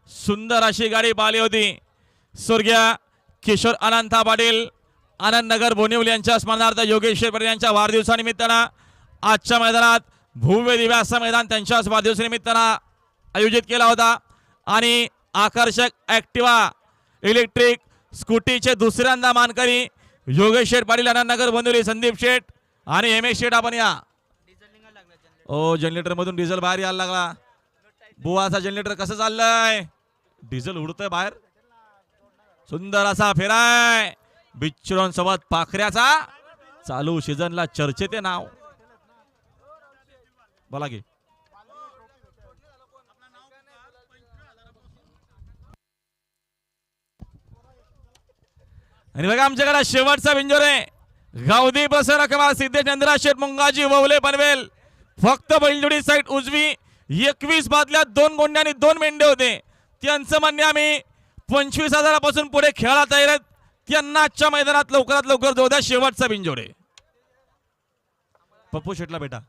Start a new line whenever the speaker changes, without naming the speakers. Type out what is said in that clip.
सुंदर अशी गाडी पाहिली होती. स्वर्गीय किशोर अनंता पाटील आनंदनगर बोनिवली यांच्या स्मरणार्थ योगेश शेरपटे यांच्या वाढदिवसानिमित्तानं आजच्या मैदानात भव्य दिव्य असं मैदान त्यांच्या वाढदिवसानिमित्तानं आयोजित केला होता. आणि आकर्षक ॲक्टिवा इलेक्ट्रिक स्कूटीचे दुसऱ्यांदा मानकरी योगेश शेठ पाटील आनंदनगर बोनिवली, संदीप शेठ आणि एम एस शेठ. आपण या ओ जनरेटर मधून डिझेल बाहेर यायला लागला. बुवाचा जनरेटर कसं चाललंय? डिझेल उडतंय बाहेर. सुंदर असा फेराय बिच्चुरन सोबत पाखऱ्याचा. चालू सीझनला चर्चेत नाव. बोला की आणि बघा आमच्याकडे शेवटचा बिंजोरे गावदी बसर कमाल सिद्धेश चंद्रा शेठ मुंगाजी ववले पनवेल. फक्त बैलजोडी साईड उजवी 21 बादल्यात 2 गोंड्यानी 2 मेंढे होते. त्यांचं म्हणणे आम्ही 25,000 पुढे खेळायला तयार आहेत. त्यांना आजच्या मैदानात लवकरात लवकर जाऊ द्या. शेवटचा बिंजोडे पप्पू शेटला बेटा.